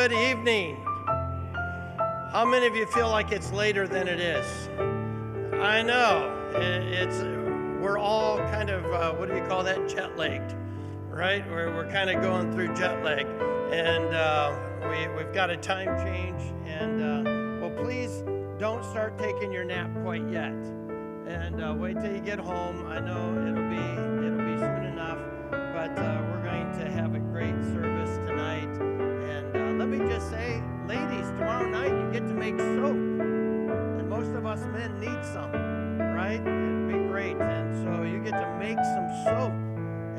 Good evening. How many of you feel like it's later than it is? I know. We're all kind of, what do you call that, jet-lagged, right? We're kind of going through jet lag. And we've got a time change. And, well, please don't start taking your nap quite yet. And wait till you get home. I know it'll be soon enough. But we're going to have a great service tonight. And let me just say, ladies, tomorrow night you get to make soap. And most of us men need some, right? It'd be great. And so you get to make some soap.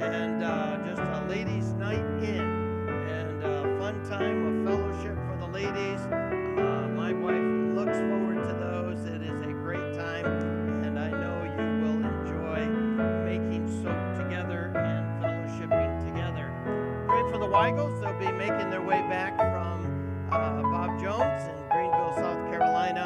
And just a ladies' night in. And a fun time of fellowship for the ladies. My wife looks forward to those. It is a great time. And I know you will enjoy making soap together and fellowshipping together. Pray for the Weigels. They'll be making their way back from Bob Jones in Greenville, South Carolina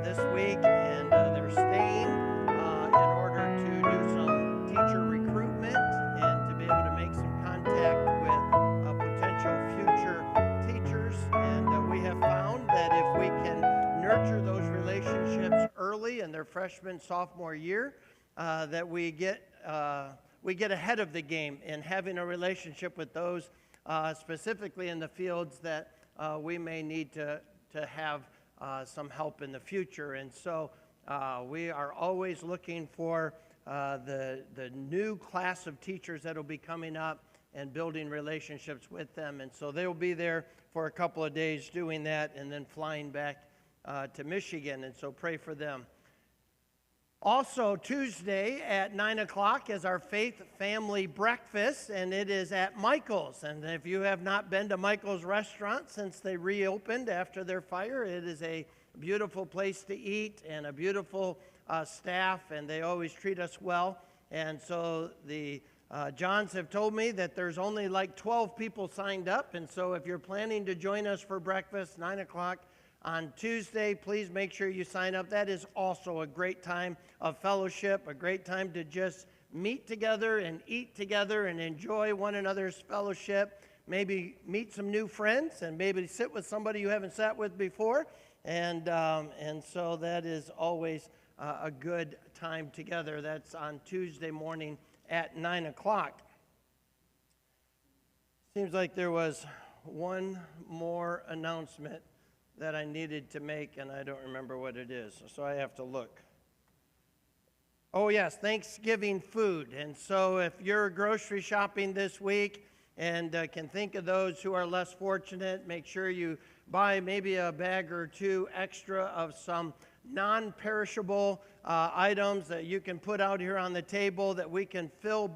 this week. And they're staying in order to do some teacher recruitment and to be able to make some contact with potential future teachers. And we have found that if we can nurture those relationships early in their freshman, sophomore year, that we get ahead of the game in having a relationship with those specifically in the fields that we may need to have some help in the future. And so we are always looking for the new class of teachers that will be coming up and building relationships with them. And so they will be there for a couple of days doing that and then flying back to Michigan. And so pray for them. Also, Tuesday at 9 o'clock is our Faith Family Breakfast, and it is at Michael's. And if you have not been to Michael's Restaurant since they reopened after their fire, it is a beautiful place to eat and a beautiful staff, and they always treat us well. And so the Johns have told me that there's only like 12 people signed up, and so if you're planning to join us for breakfast, 9 o'clock, on Tuesday, please make sure you sign up. That is also a great time of fellowship, a great time to just meet together and eat together and enjoy one another's fellowship. Maybe meet some new friends and maybe sit with somebody you haven't sat with before. And so that is always a good time together. That's on Tuesday morning at 9 o'clock. Seems like there was one more announcement that I needed to make, and I don't remember what it is, so I have to look. Oh, yes, Thanksgiving food. And so if you're grocery shopping this week and can think of those who are less fortunate, make sure you buy maybe a bag or two extra of some non-perishable items that you can put out here on the table that we can fill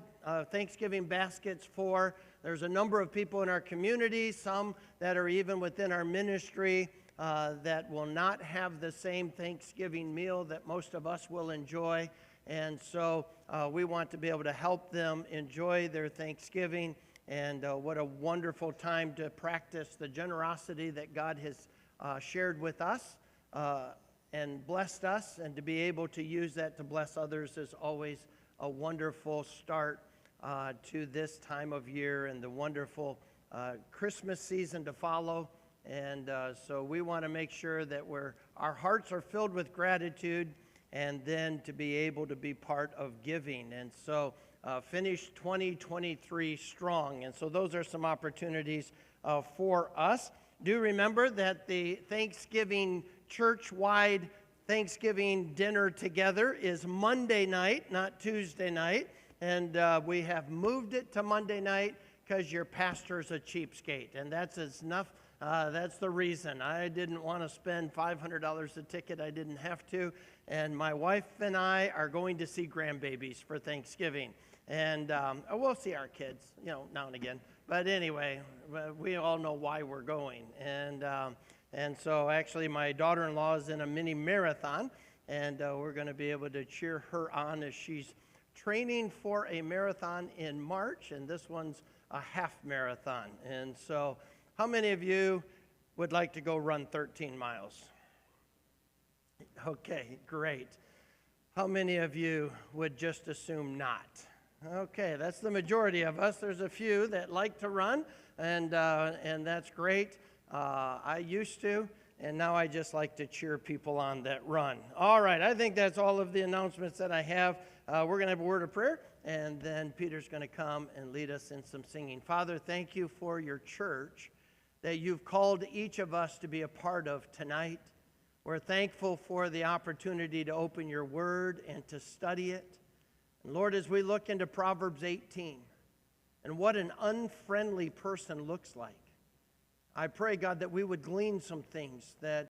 Thanksgiving baskets for. There's a number of people in our community, some that are even within our ministry, that will not have the same Thanksgiving meal that most of us will enjoy. And so we want to be able to help them enjoy their Thanksgiving. And what a wonderful time to practice the generosity that God has shared with us and blessed us. And to be able to use that to bless others is always a wonderful start to this time of year and the wonderful Christmas season to follow. And so we want to make sure that our hearts are filled with gratitude and then to be able to be part of giving. And so finish 2023 strong. And so those are some opportunities for us. Do remember that the Thanksgiving church-wide Thanksgiving dinner together is Monday night, not Tuesday night. And we have moved it to Monday night because your pastor's a cheapskate. And that's enough. That's the reason. I didn't want to spend $500 a ticket. I didn't have to. And my wife and I are going to see grandbabies for Thanksgiving. And we'll see our kids, now and again. But anyway, we all know why we're going. And so actually my daughter-in-law is in a mini marathon. And we're going to be able to cheer her on as she's training for a marathon in March. And this one's a half marathon. And so how many of you would like to go run 13 miles? Okay, great. How many of you would just assume not? Okay, that's the majority of us. There's a few that like to run, and that's great. I used to, and now I just like to cheer people on that run. All right, I think that's all of the announcements that I have. We're going to have a word of prayer, and then Peter's going to come and lead us in some singing. Father, thank you for your church that you've called each of us to be a part of tonight. We're thankful for the opportunity to open your word and to study it. And Lord, as we look into Proverbs 18 and what an unfriendly person looks like, I pray, God, that we would glean some things that